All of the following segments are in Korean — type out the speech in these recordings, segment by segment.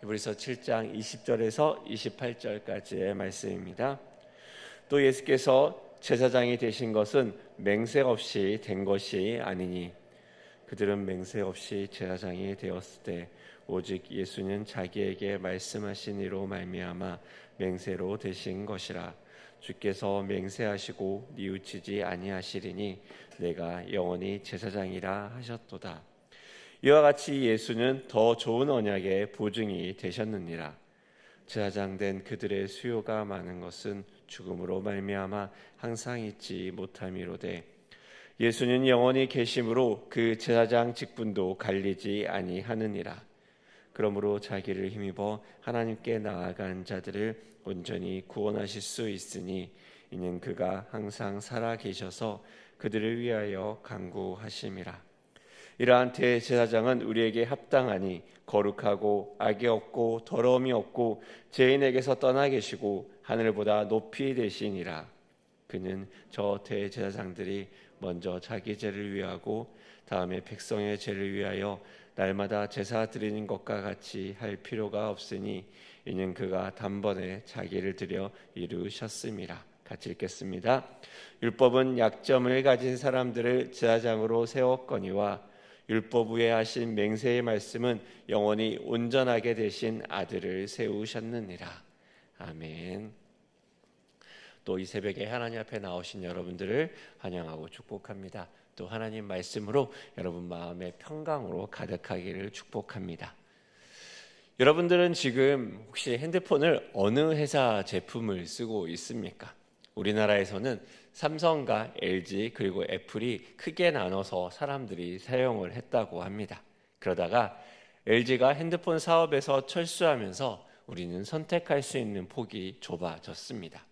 히브리서 7장 20절에서 28절까지의 말씀입니다. 또 예수께서 제사장이 되신 것은 맹세 없이 된 것이 아니니 그들은 맹세 없이 제사장이 되었을 때 오직 예수는 자기에게 말씀하신 이로 말미암아 맹세로 되신 것이라. 주께서 맹세하시고 뉘우치지 아니하시리니 내가 영원히 제사장이라 하셨도다. 이와 같이 예수는 더 좋은 언약의 보증이 되셨느니라. 제사장 된 그들의 수요가 많은 것은 죽음으로 말미암아 항상 잊지 못함이로되 예수는 영원히 계심으로 그 제사장 직분도 갈리지 아니하느니라. 그러므로 자기를 힘입어 하나님께 나아간 자들을 온전히 구원하실 수 있으니 이는 그가 항상 살아 계셔서 그들을 위하여 간구하심이라. 이러한 대제사장은 우리에게 합당하니 거룩하고 악이 없고 더러움이 없고 죄인에게서 떠나 계시고 하늘보다 높이 되시니라. 그는 저 대제사장들이 먼저 자기 죄를 위하고 다음에 백성의 죄를 위하여 날마다 제사 드리는 것과 같이 할 필요가 없으니 이는 그가 단번에 자기를 드려 이루셨음이라. 같이 읽겠습니다. 율법은 약점을 가진 사람들을 제사장으로 세웠거니와 율법 위에 하신 맹세의 말씀은 영원히 온전하게 되신 아들을 세우셨느니라. 아멘. 또 이 새벽에 하나님 앞에 나오신 여러분들을 환영하고 축복합니다. 또 하나님 말씀으로 여러분 마음의 평강으로 가득하기를 축복합니다. 여러분들은 지금 혹시 핸드폰을 어느 회사 제품을 쓰고 있습니까? 우리나라에서는 삼성과 LG 그리고 애플이 크게 나눠서 사람들이 사용을 했다고 합니다. 그러다가 LG가 핸드폰 사업에서 철수하면서 우리는 선택할 수 있는 폭이 좁아졌습니다.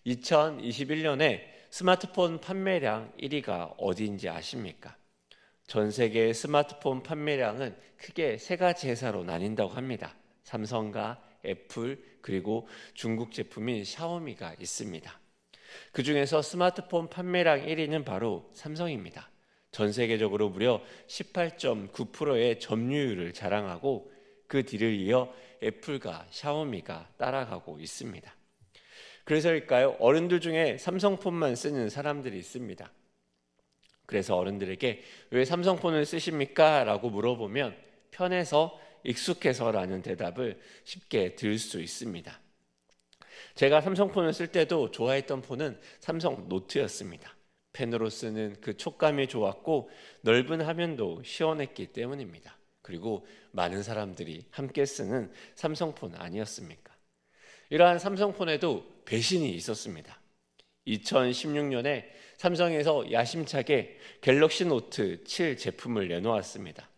2021년에 스마트폰 판매량 1위가 어디인지 아십니까? 전 세계의 스마트폰 판매량은 크게 세 가지 회사로 나뉜다고 합니다. 삼성과 애플 그리고 중국 제품인 샤오미가 있습니다. 그 중에서 스마트폰 판매량 1위는 바로 삼성입니다. 전 세계적으로 무려 18.9%의 점유율을 자랑하고 그 뒤를 이어 애플과 샤오미가 따라가고 있습니다. 그래서일까요? 어른들 중에 삼성폰만 쓰는 사람들이 있습니다. 그래서 어른들에게 왜 삼성폰을 쓰십니까? 라고 물어보면 편해서 익숙해서 라는 대답을 쉽게 들을 수 있습니다. 제가 삼성폰을 쓸 때도 좋아했던 폰은 삼성 노트였습니다. 펜으로 쓰는 그 촉감이 좋았고 넓은 화면도 시원했기 때문입니다. 그리고 많은 사람들이 함께 쓰는 삼성폰 아니었습니까? 이러한 삼성폰에도 배신이 있었습니다. 2016년에 삼성에서 야심차게 갤럭시 노트 7 제품을 내놓았습니다.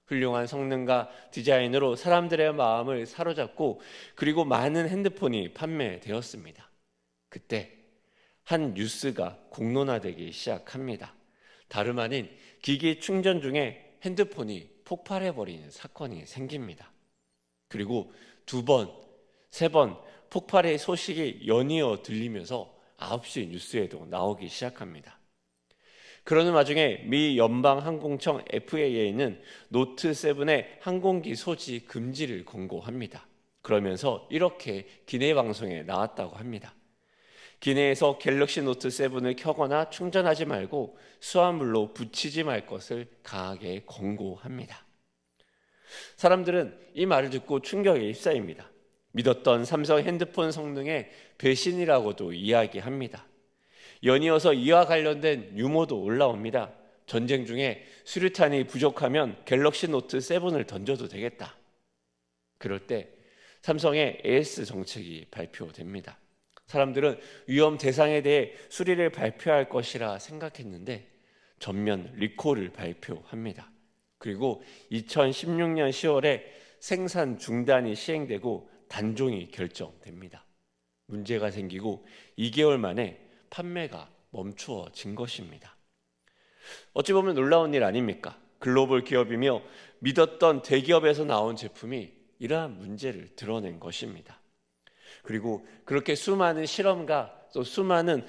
훌륭한 성능과 디자인으로 사람들의 마음을 사로잡고 그리고 많은 핸드폰이 판매되었습니다. 그때 한 뉴스가 공론화되기 시작합니다. 다름 아닌 기기 충전 중에 핸드폰이 폭발해버리는 사건이 생깁니다. 그리고 2번, 3번 폭발의 소식이 연이어 들리면서 9시 뉴스에도 나오기 시작합니다. 그러는 와중에 미 연방항공청 FAA는 노트 7의 항공기 소지 금지를 권고합니다. 그러면서 이렇게 기내 방송에 나왔다고 합니다. 기내에서 갤럭시 노트 7을 켜거나 충전하지 말고 수화물로 붙이지 말 것을 강하게 권고합니다. 사람들은 이 말을 듣고 충격에 휩싸입니다. 믿었던 삼성 핸드폰 성능에 배신이라고도 이야기합니다. 연이어서 이와 관련된 유머도 올라옵니다. 전쟁 중에 수류탄이 부족하면 갤럭시 노트 7을 던져도 되겠다. 그럴 때 삼성의 AS 정책이 발표됩니다. 사람들은 위험 대상에 대해 수리를 발표할 것이라 생각했는데 전면 리콜을 발표합니다. 그리고 2016년 10월에 생산 중단이 시행되고 단종이 결정됩니다. 문제가 생기고 2개월 만에 판매가 멈추어진 것입니다. 어찌 보면 놀라운 일 아닙니까? 글로벌 기업이며 믿었던 대기업에서 나온 제품이 이러한 문제를 드러낸 것입니다. 그리고 그렇게 수많은 실험과 또 수많은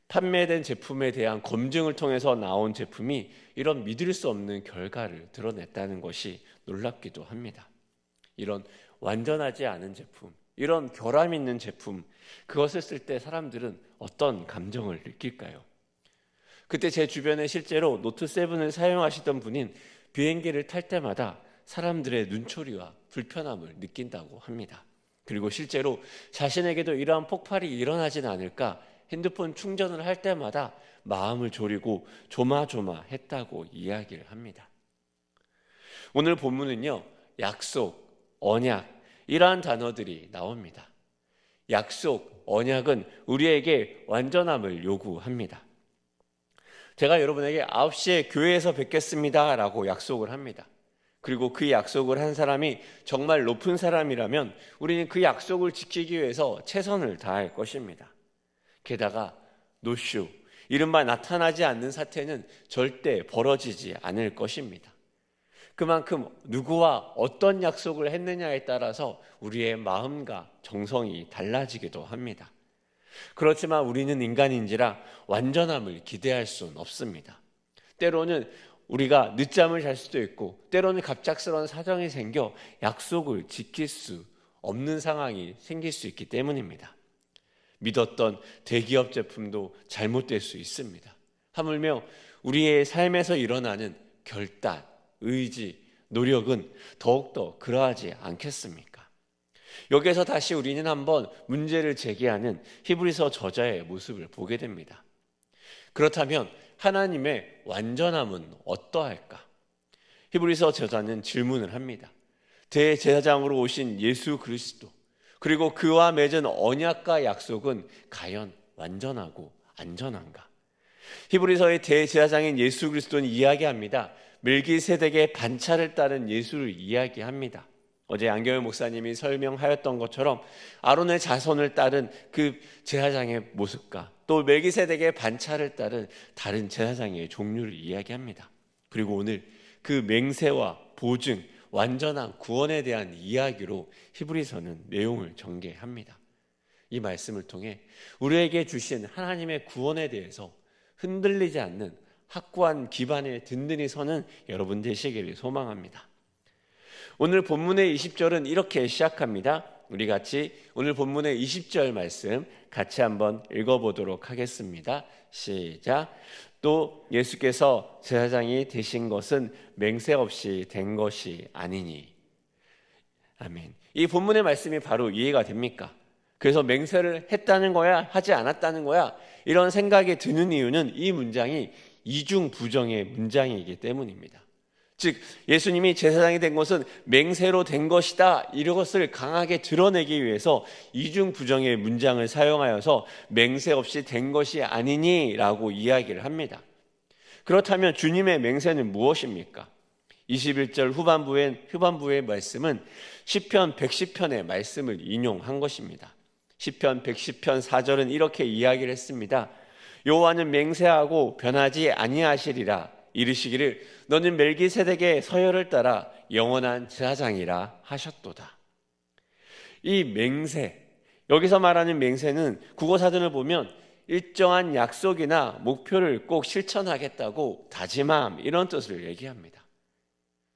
판매된 제품에 대한 검증을 통해서 나온 제품이 이런 믿을 수 없는 결과를 드러냈다는 것이 놀랍기도 합니다. 이런 완전하지 않은 제품, 이런 결함 있는 제품, 그것을 쓸 때 사람들은 어떤 감정을 느낄까요? 그때 제 주변에 실제로 노트7을 사용하시던 분인 비행기를 탈 때마다 사람들의 눈초리와 불편함을 느낀다고 합니다. 그리고 실제로 자신에게도 이러한 폭발이 일어나진 않을까 핸드폰 충전을 할 때마다 마음을 졸이고 조마조마했다고 이야기를 합니다. 오늘 본문은요, 약속, 언약, 이러한 단어들이 나옵니다. 약속, 언약은 우리에게 완전함을 요구합니다. 제가 여러분에게 9시에 교회에서 뵙겠습니다 라고 약속을 합니다. 그리고 그 약속을 한 사람이 정말 높은 사람이라면 우리는 그 약속을 지키기 위해서 최선을 다할 것입니다. 게다가 노쇼, 이른바 나타나지 않는 사태는 절대 벌어지지 않을 것입니다. 그만큼 누구와 어떤 약속을 했느냐에 따라서 우리의 마음과 정성이 달라지기도 합니다. 그렇지만 우리는 인간인지라 완전함을 기대할 수는 없습니다. 때로는 우리가 늦잠을 잘 수도 있고 때로는 갑작스러운 사정이 생겨 약속을 지킬 수 없는 상황이 생길 수 있기 때문입니다. 믿었던 대기업 제품도 잘못될 수 있습니다. 하물며 우리의 삶에서 일어나는 결단, 의지, 노력은 더욱더 그러하지 않겠습니까? 여기에서 다시 우리는 한번 문제를 제기하는 히브리서 저자의 모습을 보게 됩니다. 그렇다면 하나님의 완전함은 어떠할까? 히브리서 저자는 질문을 합니다. 대제사장으로 오신 예수 그리스도, 그리고 그와 맺은 언약과 약속은 과연 완전하고 안전한가? 히브리서의 대제사장인 예수 그리스도는 이야기합니다. 멜기세덱의 반차를 따른 예수를 이야기합니다. 어제 안경현 목사님이 설명하였던 것처럼 아론의 자손을 따른 그 제사장의 모습과 또 멜기세덱의 반차를 따른 다른 제사장의 종류를 이야기합니다. 그리고 오늘 그 맹세와 보증, 완전한 구원에 대한 이야기로 히브리서는 내용을 전개합니다. 이 말씀을 통해 우리에게 주신 하나님의 구원에 대해서 흔들리지 않는 확고한 기반에 든든히 서는 여러분 되시기를 소망합니다. 오늘 본문의 20절은 이렇게 시작합니다. 우리 같이 오늘 본문의 20절 말씀 같이 한번 읽어보도록 하겠습니다. 시작. 또 예수께서 제사장이 되신 것은 맹세 없이 된 것이 아니니. 아멘. 이 본문의 말씀이 바로 이해가 됩니까? 그래서 맹세를 했다는 거야? 하지 않았다는 거야? 이런 생각이 드는 이유는 이 문장이 이중부정의 문장이기 때문입니다. 즉 예수님이 제사장이 된 것은 맹세로 된 것이다, 이것을 강하게 드러내기 위해서 이중부정의 문장을 사용하여서 맹세 없이 된 것이 아니니 라고 이야기를 합니다. 그렇다면 주님의 맹세는 무엇입니까? 21절 후반부의 말씀은 시편 110편의 말씀을 인용한 것입니다. 시편 110편 4절은 이렇게 이야기를 했습니다. 여호와는 맹세하고 변하지 아니하시리라. 이르시기를 너는 멜기세덱의 서열을 따라 영원한 제사장이라 하셨도다. 이 맹세, 여기서 말하는 맹세는 국어사전을 보면 일정한 약속이나 목표를 꼭 실천하겠다고 다짐함, 이런 뜻을 얘기합니다.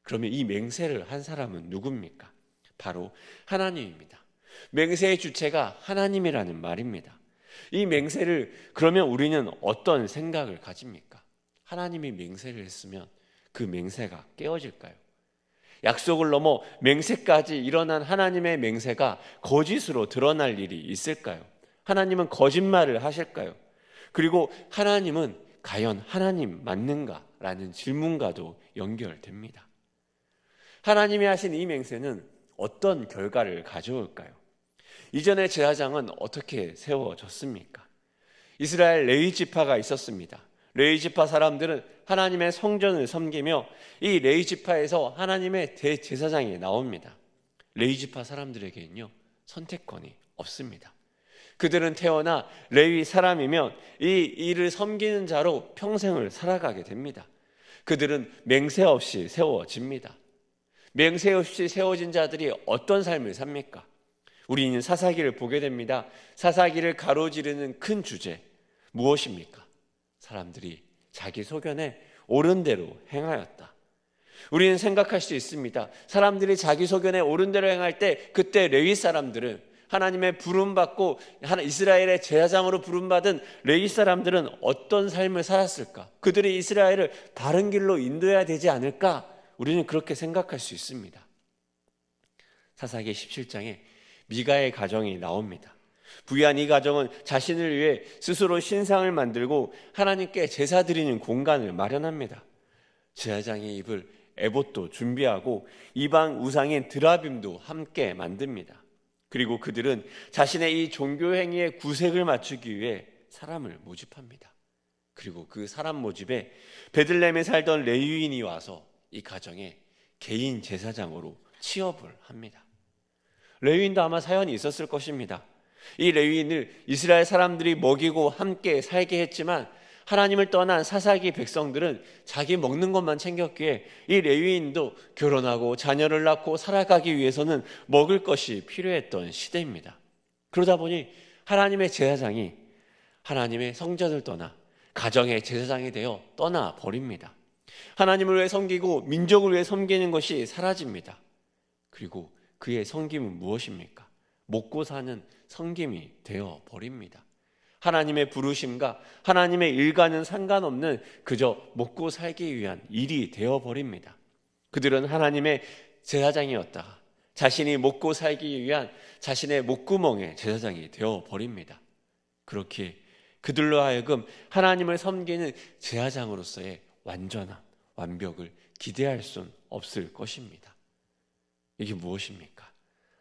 그러면 이 맹세를 한 사람은 누굽니까? 바로 하나님입니다. 맹세의 주체가 하나님이라는 말입니다. 이 맹세를 그러면 우리는 어떤 생각을 가집니까? 하나님이 맹세를 했으면 그 맹세가 깨어질까요? 약속을 넘어 맹세까지 일어난 하나님의 맹세가 거짓으로 드러날 일이 있을까요? 하나님은 거짓말을 하실까요? 그리고 하나님은 과연 하나님 맞는가라는 질문과도 연결됩니다. 하나님이 하신 이 맹세는 어떤 결과를 가져올까요? 이전의 제사장은 어떻게 세워졌습니까? 이스라엘 레위 지파가 있었습니다. 레위 지파 사람들은 하나님의 성전을 섬기며 이 레위 지파에서 하나님의 대제사장이 나옵니다. 레위 지파 사람들에게는요, 선택권이 없습니다. 그들은 태어나 레위 사람이면 이 일을 섬기는 자로 평생을 살아가게 됩니다. 그들은 맹세 없이 세워집니다. 맹세 없이 세워진 자들이 어떤 삶을 삽니까? 우리는 사사기를 보게 됩니다. 사사기를 가로지르는 큰 주제, 무엇입니까? 사람들이 자기 소견에 옳은 대로 행하였다. 우리는 생각할 수 있습니다. 사람들이 자기 소견에 옳은 대로 행할 때 그때 레위 사람들은, 하나님의 부름받고 이스라엘의 제사장으로 부름받은 레위 사람들은 어떤 삶을 살았을까? 그들이 이스라엘을 바른 길로 인도해야 되지 않을까? 우리는 그렇게 생각할 수 있습니다. 사사기 17장에 미가의 가정이 나옵니다. 부유한 이 가정은 자신을 위해 스스로 신상을 만들고 하나님께 제사 드리는 공간을 마련합니다. 제사장이 입을 에봇도 준비하고 이방 우상인 드라빔도 함께 만듭니다. 그리고 그들은 자신의 이 종교 행위에 구색을 맞추기 위해 사람을 모집합니다. 그리고 그 사람 모집에 베들레헴에 살던 레위인이 와서 이 가정에 개인 제사장으로 취업을 합니다. 레위인도 아마 사연이 있었을 것입니다. 이 레위인을 이스라엘 사람들이 먹이고 함께 살게 했지만 하나님을 떠난 사사기 백성들은 자기 먹는 것만 챙겼기에 이 레위인도 결혼하고 자녀를 낳고 살아가기 위해서는 먹을 것이 필요했던 시대입니다. 그러다 보니 하나님의 제사장이 하나님의 성전을 떠나 가정의 제사장이 되어 떠나 버립니다. 하나님을 위해 섬기고 민족을 위해 섬기는 것이 사라집니다. 그리고 그의 섬김은 무엇입니까? 먹고 사는 섬김이 되어 버립니다. 하나님의 부르심과 하나님의 일과는 상관없는 그저 먹고 살기 위한 일이 되어버립니다. 그들은 하나님의 제사장이었다가 자신이 먹고 살기 위한 자신의 목구멍의 제사장이 되어버립니다. 그렇게 그들로 하여금 하나님을 섬기는 제사장으로서의 완전함, 완벽을 기대할 수는 없을 것입니다. 이게 무엇입니까?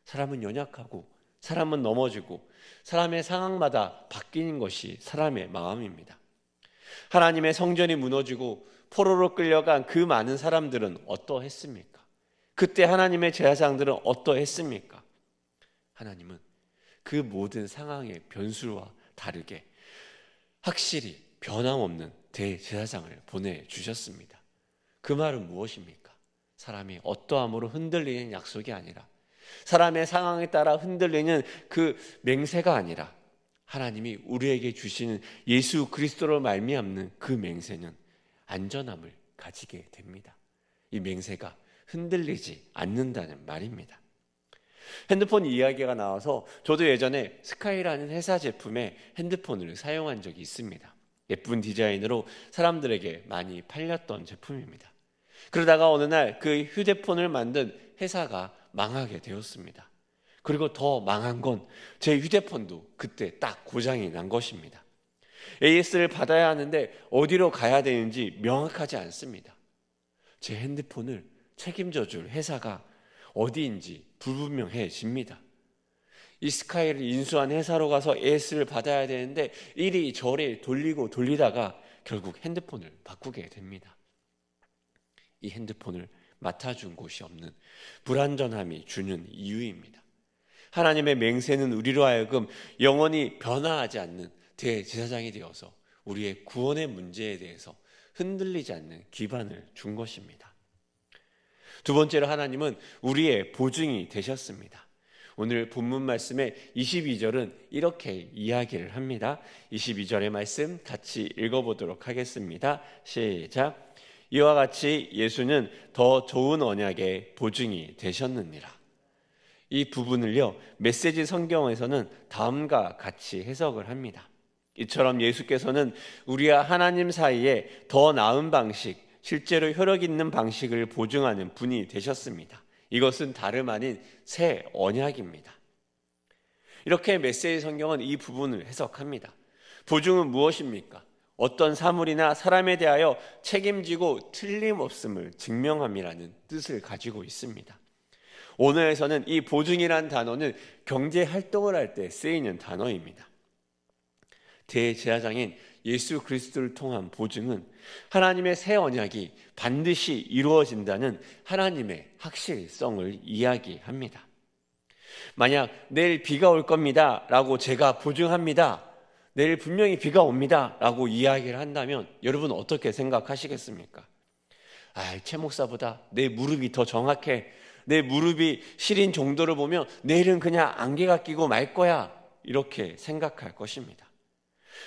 사람은 연약하고 사람은 넘어지고 사람의 상황마다 바뀌는 것이 사람의 마음입니다. 하나님의 성전이 무너지고 포로로 끌려간 그 많은 사람들은 어떠했습니까? 그때 하나님의 제사장들은 어떠했습니까? 하나님은 그 모든 상황의 변수와 다르게 확실히 변함없는 대제사장을 보내주셨습니다. 그 말은 무엇입니까? 사람이 어떠함으로 흔들리는 약속이 아니라, 사람의 상황에 따라 흔들리는 그 맹세가 아니라, 하나님이 우리에게 주시는 예수 그리스도로 말미암는 그 맹세는 안전함을 가지게 됩니다. 이 맹세가 흔들리지 않는다는 말입니다. 핸드폰 이야기가 나와서 저도 예전에 스카이라는 회사 제품의 핸드폰을 사용한 적이 있습니다. 예쁜 디자인으로 사람들에게 많이 팔렸던 제품입니다. 그러다가 어느 날 그 휴대폰을 만든 회사가 망하게 되었습니다. 그리고 더 망한 건 제 휴대폰도 그때 딱 고장이 난 것입니다. AS를 받아야 하는데 어디로 가야 되는지 명확하지 않습니다. 제 핸드폰을 책임져 줄 회사가 어디인지 불분명해집니다. 이 스카이를 인수한 회사로 가서 AS를 받아야 되는데 이리저리 돌리고 돌리다가 결국 핸드폰을 바꾸게 됩니다. 이 핸드폰을 맡아준 곳이 없는 불완전함이 주는 이유입니다. 하나님의 맹세는 우리로 하여금 영원히 변화하지 않는 대제사장이 되어서 우리의 구원의 문제에 대해서 흔들리지 않는 기반을 준 것입니다. 두 번째로 하나님은 우리의 보증이 되셨습니다. 오늘 본문 말씀의 22절은 이렇게 이야기를 합니다. 22절의 말씀 같이 읽어보도록 하겠습니다. 시작. 이와 같이 예수는 더 좋은 언약의 보증이 되셨느니라. 이 부분을요, 메시지 성경에서는 다음과 같이 해석을 합니다. 이처럼 예수께서는 우리와 하나님 사이에 더 나은 방식, 실제로 효력 있는 방식을 보증하는 분이 되셨습니다. 이것은 다름 아닌 새 언약입니다. 이렇게 메시지 성경은 이 부분을 해석합니다. 보증은 무엇입니까? 어떤 사물이나 사람에 대하여 책임지고 틀림없음을 증명함이라는 뜻을 가지고 있습니다. 오늘에서는 이 보증이란 단어는 경제 활동을 할 때 쓰이는 단어입니다. 대제사장인 예수 그리스도를 통한 보증은 하나님의 새 언약이 반드시 이루어진다는 하나님의 확실성을 이야기합니다. 만약 내일 비가 올 겁니다 라고 제가 보증합니다, 내일 분명히 비가 옵니다 라고 이야기를 한다면 여러분 어떻게 생각하시겠습니까? 최 목사보다 내 무릎이 더 정확해, 내 무릎이 시린 정도를 보면 내일은 그냥 안개가 끼고 말 거야, 이렇게 생각할 것입니다.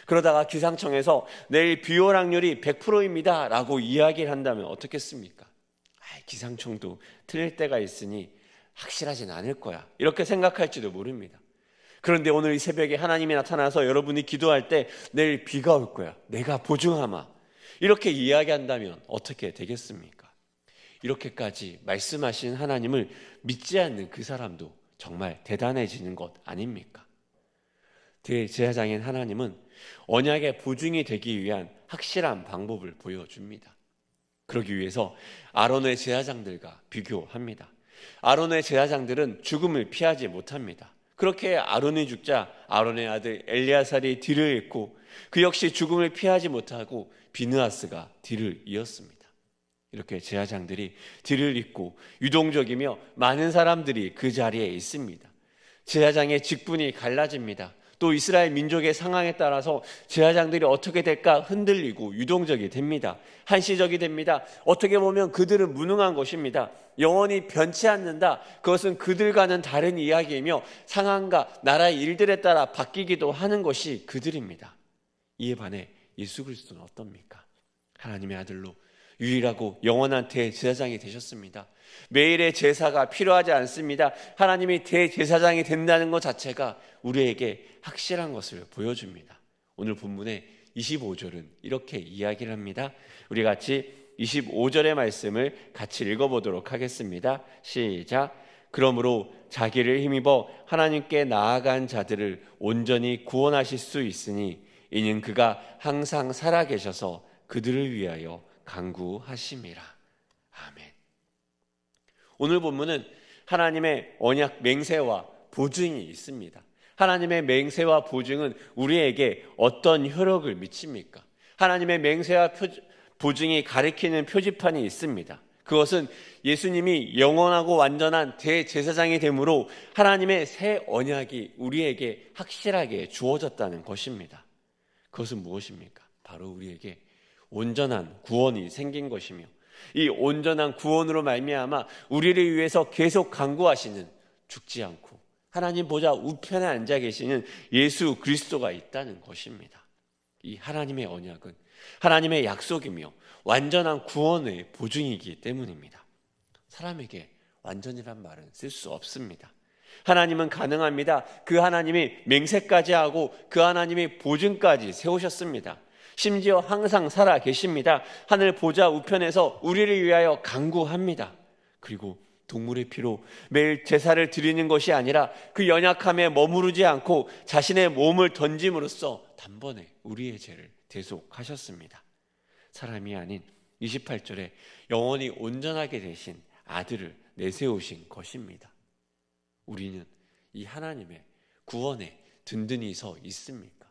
그러다가 기상청에서 내일 비올 확률이 100%입니다 라고 이야기를 한다면 어떻겠습니까? 기상청도 틀릴 때가 있으니 확실하진 않을 거야, 이렇게 생각할지도 모릅니다. 그런데 오늘 이 새벽에 하나님이 나타나서 여러분이 기도할 때 내일 비가 올 거야, 내가 보증하마, 이렇게 이야기한다면 어떻게 되겠습니까? 이렇게까지 말씀하신 하나님을 믿지 않는 그 사람도 정말 대단해지는 것 아닙니까? 대제사장인 하나님은 언약의 보증이 되기 위한 확실한 방법을 보여줍니다. 그러기 위해서 아론의 제사장들과 비교합니다. 아론의 제사장들은 죽음을 피하지 못합니다. 그렇게 아론이 죽자 아론의 아들 엘리야살이 뒤를 잇고 그 역시 죽음을 피하지 못하고 비느하스가 뒤를 이었습니다. 이렇게 제사장들이 뒤를 잇고 유동적이며 많은 사람들이 그 자리에 있습니다. 제사장의 직분이 갈라집니다. 또 이스라엘 민족의 상황에 따라서 제사장들이 어떻게 될까 흔들리고 유동적이 됩니다. 한시적이 됩니다. 어떻게 보면 그들은 무능한 것입니다. 영원히 변치 않는다. 그것은 그들과는 다른 이야기이며 상황과 나라의 일들에 따라 바뀌기도 하는 것이 그들입니다. 이에 반해 예수 그리스도는 어떻습니까? 하나님의 아들로 유일하고 영원한 대제사장이 되셨습니다. 매일의 제사가 필요하지 않습니다. 하나님이 대제사장이 된다는 것 자체가 우리에게 확실한 것을 보여줍니다. 오늘 본문의 25절은 이렇게 이야기를 합니다. 우리 같이 25절의 말씀을 같이 읽어보도록 하겠습니다. 시작. 그러므로 자기를 힘입어 하나님께 나아간 자들을 온전히 구원하실 수 있으니 이는 그가 항상 살아계셔서 그들을 위하여 간구하심이라. 아멘. 오늘 본문은 하나님의 언약 맹세와 보증이 있습니다. 하나님의 맹세와 보증은 우리에게 어떤 효력을 미칩니까? 하나님의 맹세와 보증이 가리키는 표지판이 있습니다. 그것은 예수님이 영원하고 완전한 대제사장이 되므로 하나님의 새 언약이 우리에게 확실하게 주어졌다는 것입니다. 그것은 무엇입니까? 바로 우리에게 온전한 구원이 생긴 것이며 이 온전한 구원으로 말미암아 우리를 위해서 계속 간구하시는, 죽지 않고 하나님 보좌 우편에 앉아 계시는 예수 그리스도가 있다는 것입니다. 이 하나님의 언약은 하나님의 약속이며 완전한 구원의 보증이기 때문입니다. 사람에게 완전이란 말은 쓸 수 없습니다. 하나님은 가능합니다. 그 하나님이 맹세까지 하고 그 하나님이 보증까지 세우셨습니다. 심지어 항상 살아 계십니다. 하늘 보좌 우편에서 우리를 위하여 간구합니다. 그리고 동물의 피로 매일 제사를 드리는 것이 아니라 그 연약함에 머무르지 않고 자신의 몸을 던짐으로써 단번에 우리의 죄를 대속하셨습니다. 사람이 아닌 28절에 영원히 온전하게 되신 아들을 내세우신 것입니다. 우리는 이 하나님의 구원에 든든히 서 있습니까?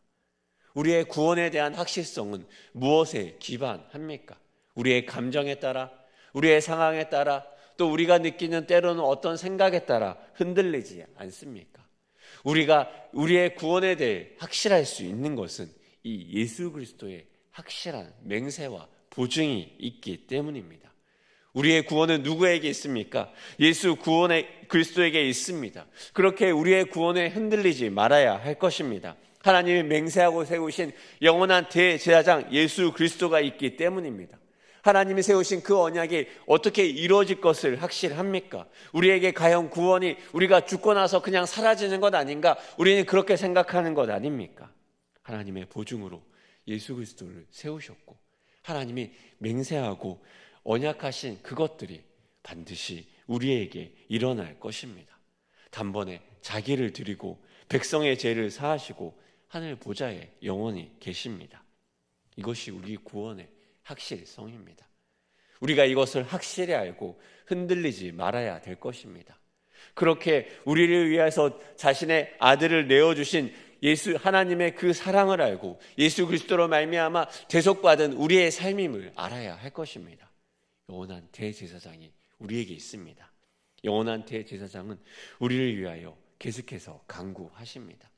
우리의 구원에 대한 확실성은 무엇에 기반합니까? 우리의 감정에 따라, 우리의 상황에 따라, 또 우리가 느끼는 때로는 어떤 생각에 따라 흔들리지 않습니까? 우리가 우리의 구원에 대해 확실할 수 있는 것은 이 예수 그리스도의 확실한 맹세와 보증이 있기 때문입니다. 우리의 구원은 누구에게 있습니까? 예수 구원의 그리스도에게 있습니다. 그렇게 우리의 구원에 흔들리지 말아야 할 것입니다. 하나님이 맹세하고 세우신 영원한 대제사장 예수 그리스도가 있기 때문입니다. 하나님이 세우신 그 언약이 어떻게 이루어질 것을 확실합니까? 우리에게 과연 구원이 우리가 죽고 나서 그냥 사라지는 것 아닌가? 우리는 그렇게 생각하는 것 아닙니까? 하나님의 보증으로 예수 그리스도를 세우셨고 하나님이 맹세하고 언약하신 그것들이 반드시 우리에게 일어날 것입니다. 단번에 자기를 드리고 백성의 죄를 사하시고 하늘 보좌에 영원히 계십니다. 이것이 우리 구원의 확실성입니다. 우리가 이것을 확실히 알고 흔들리지 말아야 될 것입니다. 그렇게 우리를 위해서 자신의 아들을 내어주신 예수 하나님의 그 사랑을 알고 예수 그리스도로 말미암아 대속받은 우리의 삶임을 알아야 할 것입니다. 영원한 대제사장이 우리에게 있습니다. 영원한 대제사장은 우리를 위하여 계속해서 간구하십니다.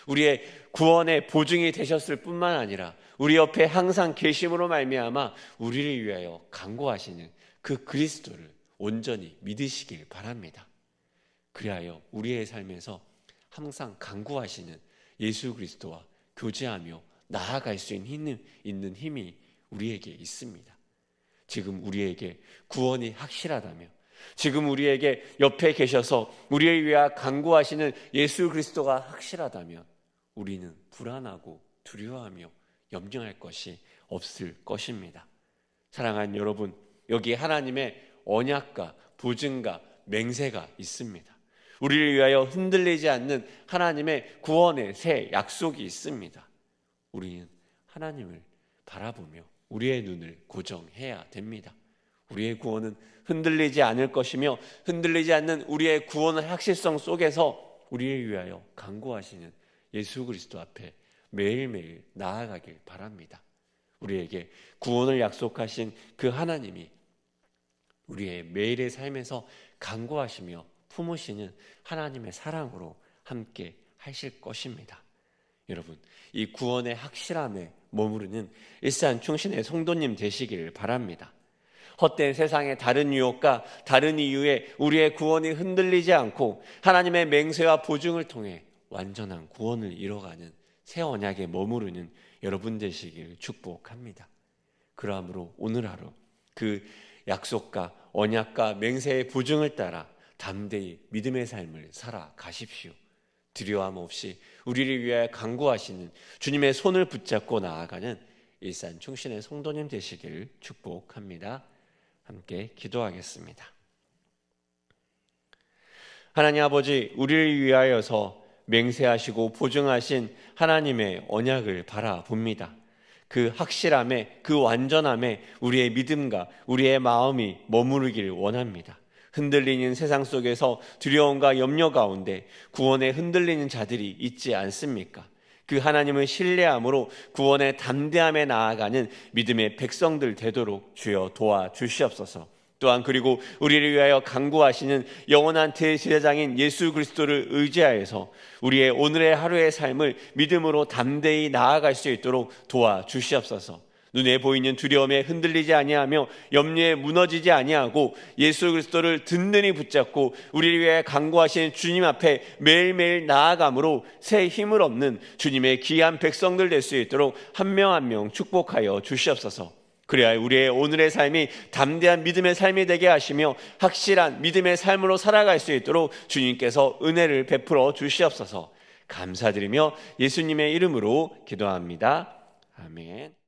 우리의 구원의 보증이 되셨을 뿐만 아니라 우리 옆에 항상 계심으로 말미암아 우리를 위하여 간구하시는 그 그리스도를 온전히 믿으시길 바랍니다. 그리하여 우리의 삶에서 항상 간구하시는 예수 그리스도와 교제하며 나아갈 수 있는 힘이 우리에게 있습니다. 지금 우리에게 구원이 확실하다며, 지금 우리에게 옆에 계셔서 우리를 위하여 간구하시는 예수 그리스도가 확실하다면 우리는 불안하고 두려워하며 염려할 것이 없을 것입니다. 사랑하는 여러분, 여기 하나님의 언약과 보증과 맹세가 있습니다. 우리를 위하여 흔들리지 않는 하나님의 구원의 새 약속이 있습니다. 우리는 하나님을 바라보며 우리의 눈을 고정해야 됩니다. 우리의 구원은 흔들리지 않을 것이며 흔들리지 않는 우리의 구원의 확실성 속에서 우리를 위하여 간구하시는 예수 그리스도 앞에 매일매일 나아가길 바랍니다. 우리에게 구원을 약속하신 그 하나님이 우리의 매일의 삶에서 간구하시며 품으시는 하나님의 사랑으로 함께 하실 것입니다. 여러분, 이 구원의 확실함에 머무르는 일산 충신의 성도님 되시기를 바랍니다. 헛된 세상의 다른 유혹과 다른 이유에 우리의 구원이 흔들리지 않고 하나님의 맹세와 보증을 통해 완전한 구원을 이뤄가는 새 언약에 머무르는 여러분 되시기를 축복합니다. 그러므로 오늘 하루 그 약속과 언약과 맹세의 보증을 따라 담대히 믿음의 삶을 살아가십시오. 두려움 없이 우리를 위하여 간구하시는 주님의 손을 붙잡고 나아가는 일산 충신의 성도님 되시기를 축복합니다. 함께 기도하겠습니다. 하나님 아버지, 우리를 위하여서 맹세하시고 보증하신 하나님의 언약을 바라봅니다. 그 확실함에, 그 완전함에 우리의 믿음과 우리의 마음이 머무르기를 원합니다. 흔들리는 세상 속에서 두려움과 염려 가운데 구원에 흔들리는 자들이 있지 않습니까? 그 하나님을 신뢰함으로 구원의 담대함에 나아가는 믿음의 백성들 되도록 주여 도와주시옵소서. 또한 그리고 우리를 위하여 간구하시는 영원한 대제사장인 예수 그리스도를 의지하여서 우리의 오늘의 하루의 삶을 믿음으로 담대히 나아갈 수 있도록 도와주시옵소서. 눈에 보이는 두려움에 흔들리지 아니하며 염려에 무너지지 아니하고 예수 그리스도를 든든히 붙잡고 우리를 위해 간구하시는 주님 앞에 매일매일 나아감으로 새 힘을 얻는 주님의 귀한 백성들 될 수 있도록 한 명 한 명 축복하여 주시옵소서. 그래야 우리의 오늘의 삶이 담대한 믿음의 삶이 되게 하시며 확실한 믿음의 삶으로 살아갈 수 있도록 주님께서 은혜를 베풀어 주시옵소서. 감사드리며 예수님의 이름으로 기도합니다. 아멘.